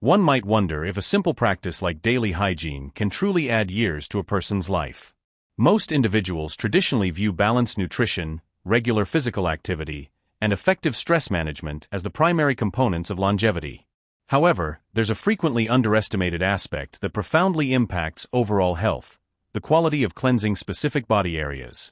One might wonder if a simple practice like daily hygiene can truly add years to a person's life. Most individuals traditionally view balanced nutrition, regular physical activity, and effective stress management as the primary components of longevity. However, there's a frequently underestimated aspect that profoundly impacts overall health: the quality of cleansing specific body areas.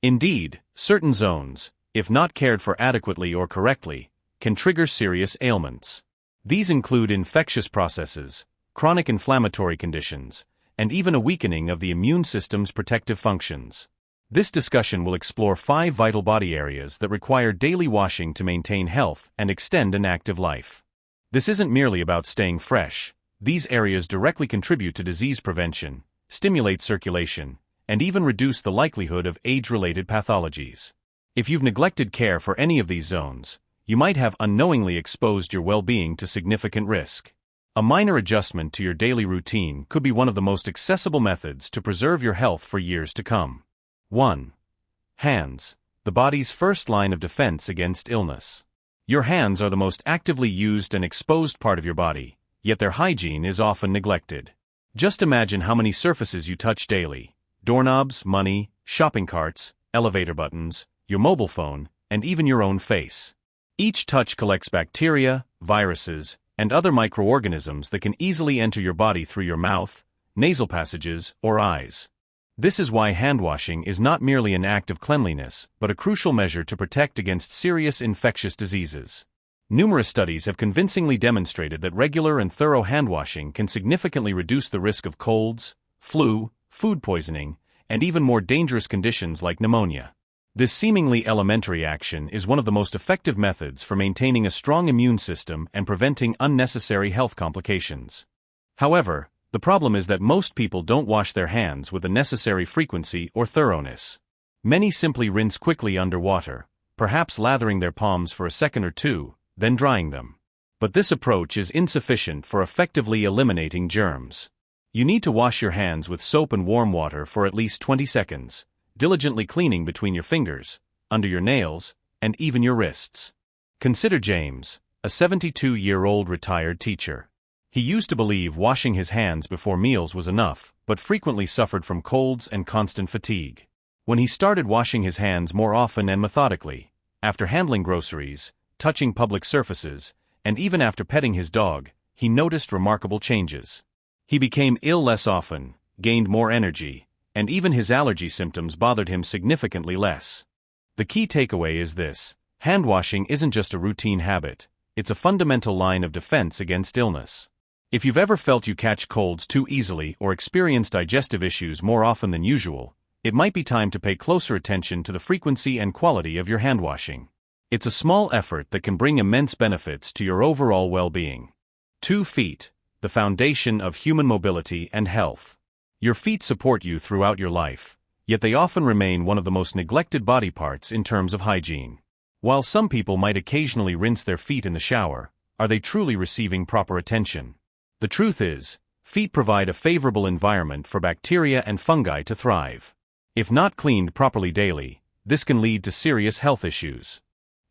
Indeed, certain zones, if not cared for adequately or correctly, can trigger serious ailments. These include infectious processes, chronic inflammatory conditions, and even a weakening of the immune system's protective functions. This discussion will explore 5 vital body areas that require daily washing to maintain health and extend an active life. This isn't merely about staying fresh. These areas directly contribute to disease prevention, stimulate circulation, and even reduce the likelihood of age-related pathologies. If you've neglected care for any of these zones, you might have unknowingly exposed your well-being to significant risk. A minor adjustment to your daily routine could be one of the most accessible methods to preserve your health for years to come. 1. Hands, the body's first line of defense against illness. Your hands are the most actively used and exposed part of your body, yet their hygiene is often neglected. Just imagine how many surfaces you touch daily: doorknobs, money, shopping carts, elevator buttons, your mobile phone, and even your own face. Each touch collects bacteria, viruses, and other microorganisms that can easily enter your body through your mouth, nasal passages, or eyes. This is why handwashing is not merely an act of cleanliness, but a crucial measure to protect against serious infectious diseases. Numerous studies have convincingly demonstrated that regular and thorough handwashing can significantly reduce the risk of colds, flu, food poisoning, and even more dangerous conditions like pneumonia. This seemingly elementary action is one of the most effective methods for maintaining a strong immune system and preventing unnecessary health complications. However, the problem is that most people don't wash their hands with the necessary frequency or thoroughness. Many simply rinse quickly under water, perhaps lathering their palms for a second or two, then drying them. But this approach is insufficient for effectively eliminating germs. You need to wash your hands with soap and warm water for at least 20 seconds, diligently cleaning between your fingers, under your nails, and even your wrists. Consider James, a 72-year-old retired teacher. He used to believe washing his hands before meals was enough, but frequently suffered from colds and constant fatigue. When he started washing his hands more often and methodically, after handling groceries, touching public surfaces, and even after petting his dog, he noticed remarkable changes. He became ill less often, gained more energy, and even his allergy symptoms bothered him significantly less. The key takeaway is this: hand washing isn't just a routine habit, it's a fundamental line of defense against illness. If you've ever felt you catch colds too easily or experience digestive issues more often than usual, it might be time to pay closer attention to the frequency and quality of your hand washing. It's a small effort that can bring immense benefits to your overall well-being. 2 feet, the foundation of human mobility and health. Your feet support you throughout your life, yet they often remain one of the most neglected body parts in terms of hygiene. While some people might occasionally rinse their feet in the shower, are they truly receiving proper attention? The truth is, feet provide a favorable environment for bacteria and fungi to thrive. If not cleaned properly daily, this can lead to serious health issues.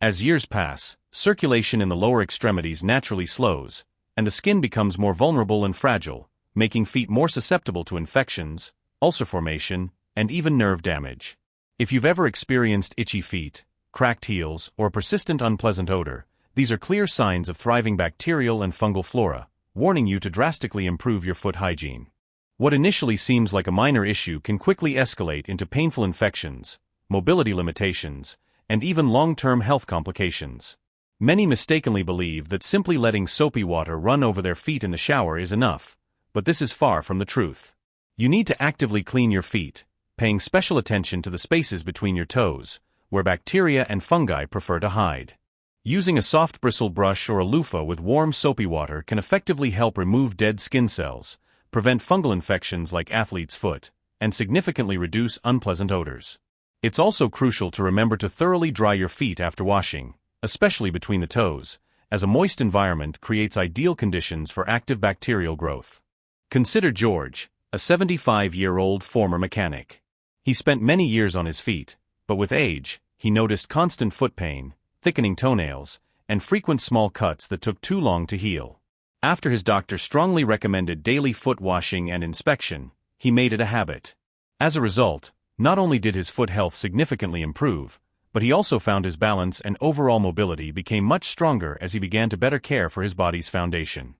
As years pass, circulation in the lower extremities naturally slows, and the skin becomes more vulnerable and fragile, making feet more susceptible to infections, ulcer formation, and even nerve damage. If you've ever experienced itchy feet, cracked heels, or a persistent unpleasant odor, these are clear signs of thriving bacterial and fungal flora, warning you to drastically improve your foot hygiene. What initially seems like a minor issue can quickly escalate into painful infections, mobility limitations, and even long-term health complications. Many mistakenly believe that simply letting soapy water run over their feet in the shower is enough, but this is far from the truth. You need to actively clean your feet, paying special attention to the spaces between your toes, where bacteria and fungi prefer to hide. Using a soft bristle brush or a loofah with warm soapy water can effectively help remove dead skin cells, prevent fungal infections like athlete's foot, and significantly reduce unpleasant odors. It's also crucial to remember to thoroughly dry your feet after washing, especially between the toes, as a moist environment creates ideal conditions for active bacterial growth. Consider George, a 75-year-old former mechanic. He spent many years on his feet, but with age, he noticed constant foot pain, thickening toenails, and frequent small cuts that took too long to heal. After his doctor strongly recommended daily foot washing and inspection, he made it a habit. As a result, not only did his foot health significantly improve, but he also found his balance and overall mobility became much stronger as he began to better care for his body's foundation.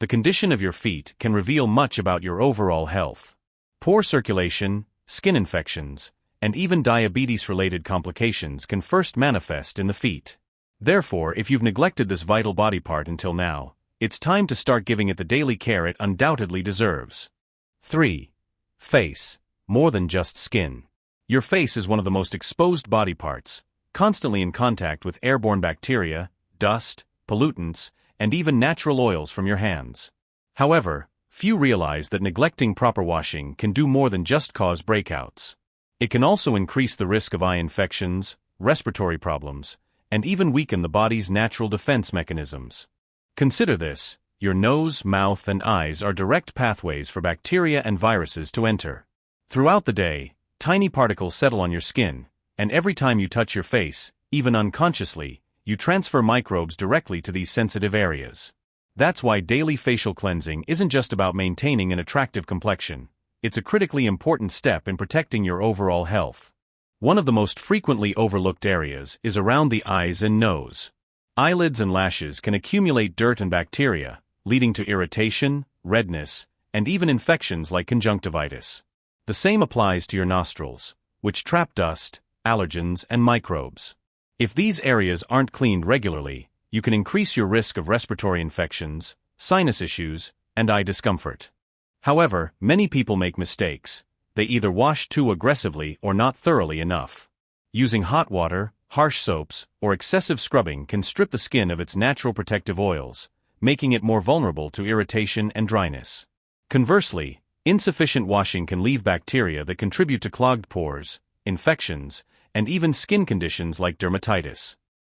The condition of your feet can reveal much about your overall health. Poor circulation, skin infections, and even diabetes-related complications can first manifest in the feet. Therefore, if you've neglected this vital body part until now, it's time to start giving it the daily care it undoubtedly deserves. 3. Face. More than just skin. Your face is one of the most exposed body parts, constantly in contact with airborne bacteria, dust, pollutants, and even natural oils from your hands. However, few realize that neglecting proper washing can do more than just cause breakouts. It can also increase the risk of eye infections, respiratory problems, and even weaken the body's natural defense mechanisms. Consider this: your nose, mouth, and eyes are direct pathways for bacteria and viruses to enter. Throughout the day, tiny particles settle on your skin, and every time you touch your face, even unconsciously, you transfer microbes directly to these sensitive areas. That's why daily facial cleansing isn't just about maintaining an attractive complexion. It's a critically important step in protecting your overall health. One of the most frequently overlooked areas is around the eyes and nose. Eyelids and lashes can accumulate dirt and bacteria, leading to irritation, redness, and even infections like conjunctivitis. The same applies to your nostrils, which trap dust, allergens, and microbes. If these areas aren't cleaned regularly, you can increase your risk of respiratory infections, sinus issues, and eye discomfort. However, many people make mistakes. They either wash too aggressively or not thoroughly enough. Using hot water, harsh soaps, or excessive scrubbing can strip the skin of its natural protective oils, making it more vulnerable to irritation and dryness. Conversely, insufficient washing can leave bacteria that contribute to clogged pores, infections, and even skin conditions like dermatitis.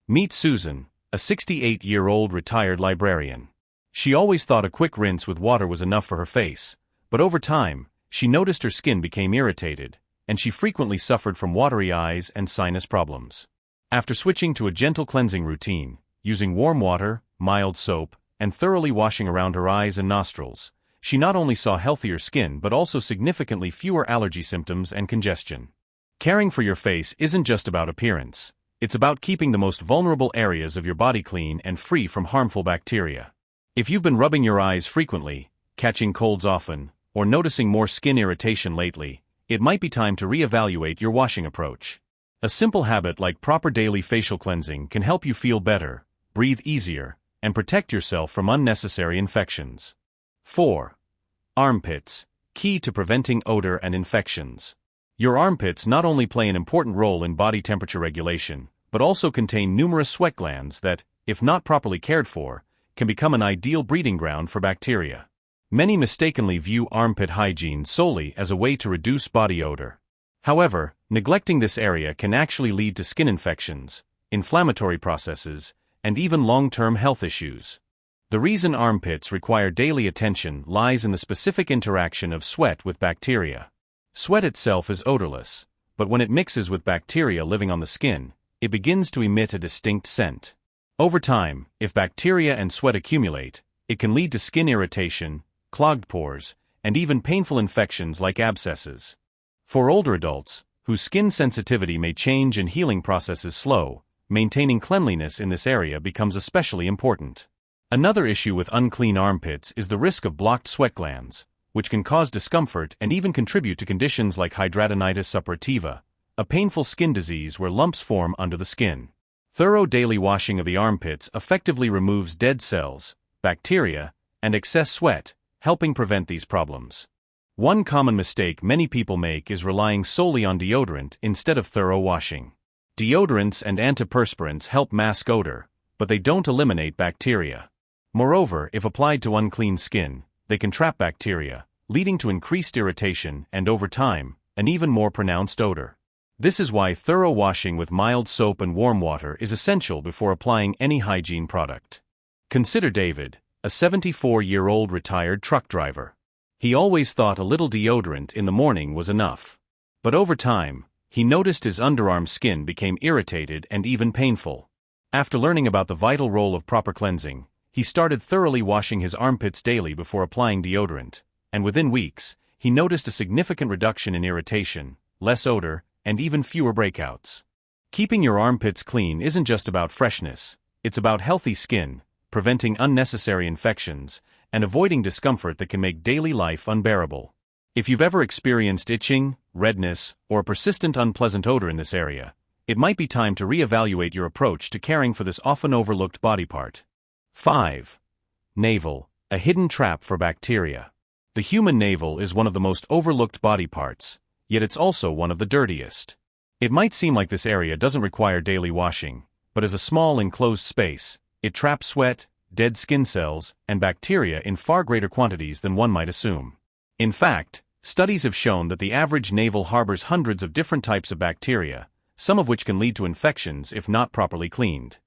Meet Susan, a 68-year-old retired librarian. She always thought a quick rinse with water was enough for her face, but over time, she noticed her skin became irritated, and she frequently suffered from watery eyes and sinus problems. After switching to a gentle cleansing routine, using warm water, mild soap, and thoroughly washing around her eyes and nostrils, she not only saw healthier skin but also significantly fewer allergy symptoms and congestion. Caring for your face isn't just about appearance. It's about keeping the most vulnerable areas of your body clean and free from harmful bacteria. If you've been rubbing your eyes frequently, catching colds often, or noticing more skin irritation lately, it might be time to reevaluate your washing approach. A simple habit like proper daily facial cleansing can help you feel better, breathe easier, and protect yourself from unnecessary infections. 4. Armpits. Key to preventing odor and infections. Your armpits not only play an important role in body temperature regulation, but also contain numerous sweat glands that, if not properly cared for, can become an ideal breeding ground for bacteria. Many mistakenly view armpit hygiene solely as a way to reduce body odor. However, neglecting this area can actually lead to skin infections, inflammatory processes, and even long-term health issues. The reason armpits require daily attention lies in the specific interaction of sweat with bacteria. Sweat itself is odorless, but when it mixes with bacteria living on the skin, it begins to emit a distinct scent. Over time, if bacteria and sweat accumulate, it can lead to skin irritation, clogged pores, and even painful infections like abscesses. For older adults, whose skin sensitivity may change and healing processes slow, maintaining cleanliness in this area becomes especially important. Another issue with unclean armpits is the risk of blocked sweat glands, which can cause discomfort and even contribute to conditions like hidradenitis suppurativa, a painful skin disease where lumps form under the skin. Thorough daily washing of the armpits effectively removes dead cells, bacteria, and excess sweat, helping prevent these problems. One common mistake many people make is relying solely on deodorant instead of thorough washing. Deodorants and antiperspirants help mask odor, but they don't eliminate bacteria. Moreover, if applied to unclean skin, they can trap bacteria, leading to increased irritation and, over time, an even more pronounced odor. This is why thorough washing with mild soap and warm water is essential before applying any hygiene product. Consider David, a 74-year-old retired truck driver. He always thought a little deodorant in the morning was enough. But over time, he noticed his underarm skin became irritated and even painful. After learning about the vital role of proper cleansing, he He started thoroughly washing his armpits daily before applying deodorant, and within weeks, he noticed a significant reduction in irritation, less odor, and even fewer breakouts. Keeping your armpits clean isn't just about freshness, it's about healthy skin, preventing unnecessary infections, and avoiding discomfort that can make daily life unbearable. If you've ever experienced itching, redness, or a persistent unpleasant odor in this area, it might be time to reevaluate your approach to caring for this often overlooked body part. 5. Navel, a hidden trap for bacteria. The human navel is one of the most overlooked body parts, yet it's also one of the dirtiest. It might seem like this area doesn't require daily washing, but as a small enclosed space, it traps sweat, dead skin cells, and bacteria in far greater quantities than one might assume. In fact, studies have shown that the average navel harbors hundreds of different types of bacteria, some of which can lead to infections if not properly cleaned.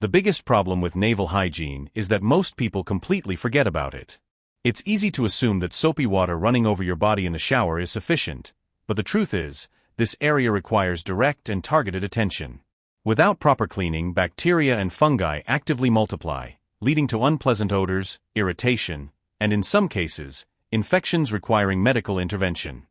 The biggest problem with navel hygiene is that most people completely forget about it. It's easy to assume that soapy water running over your body in the shower is sufficient, but the truth is, this area requires direct and targeted attention. Without proper cleaning, bacteria and fungi actively multiply, leading to unpleasant odors, irritation, and in some cases, infections requiring medical intervention.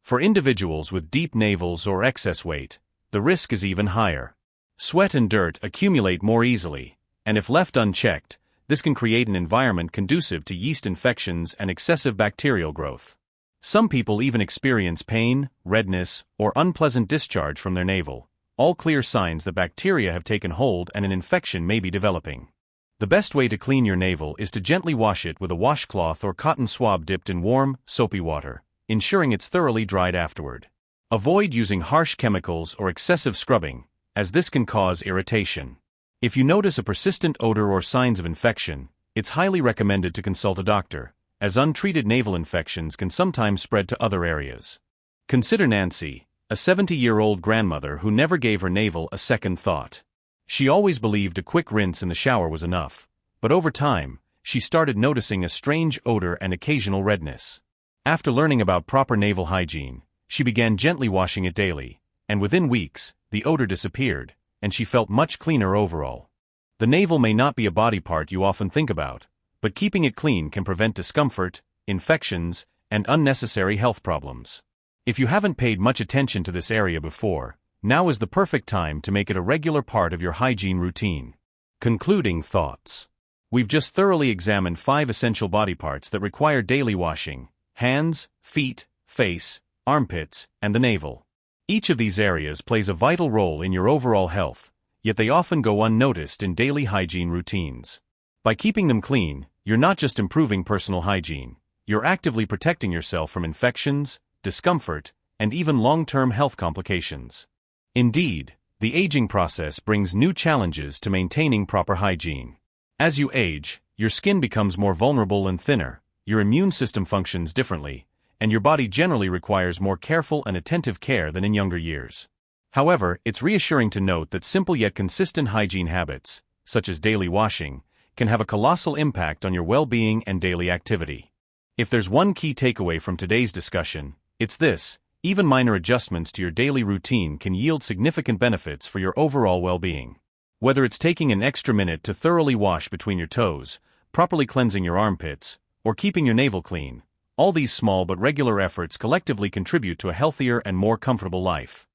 For individuals with deep navels or excess weight, the risk is even higher. Sweat and dirt accumulate more easily, and if left unchecked, this can create an environment conducive to yeast infections and excessive bacterial growth. Some people even experience pain, redness, or unpleasant discharge from their navel, all clear signs that bacteria have taken hold and an infection may be developing. The best way to clean your navel is to gently wash it with a washcloth or cotton swab dipped in warm, soapy water, ensuring it's thoroughly dried afterward. Avoid using harsh chemicals or excessive scrubbing, as this can cause irritation. If you notice a persistent odor or signs of infection, it's highly recommended to consult a doctor, as untreated navel infections can sometimes spread to other areas. Consider Nancy, a 70-year-old grandmother who never gave her navel a second thought. She always believed a quick rinse in the shower was enough, but over time, she started noticing a strange odor and occasional redness. After learning about proper navel hygiene, she began gently washing it daily, and within weeks, the odor disappeared, and she felt much cleaner overall. The navel may not be a body part you often think about, but keeping it clean can prevent discomfort, infections, and unnecessary health problems. If you haven't paid much attention to this area before, now is the perfect time to make it a regular part of your hygiene routine. Concluding thoughts. We've just thoroughly examined 5 essential body parts that require daily washing: hands, feet, face, armpits, and the navel. Each of these areas plays a vital role in your overall health, yet they often go unnoticed in daily hygiene routines. By keeping them clean, you're not just improving personal hygiene, you're actively protecting yourself from infections, discomfort, and even long-term health complications. Indeed, the aging process brings new challenges to maintaining proper hygiene. As you age, your skin becomes more vulnerable and thinner, your immune system functions differently, and your body generally requires more careful and attentive care than in younger years. However, it's reassuring to note that simple yet consistent hygiene habits, such as daily washing, can have a colossal impact on your well-being and daily activity. If there's one key takeaway from today's discussion, it's this: even minor adjustments to your daily routine can yield significant benefits for your overall well-being. Whether it's taking an extra minute to thoroughly wash between your toes, properly cleansing your armpits, or keeping your navel clean, all these small but regular efforts collectively contribute to a healthier and more comfortable life.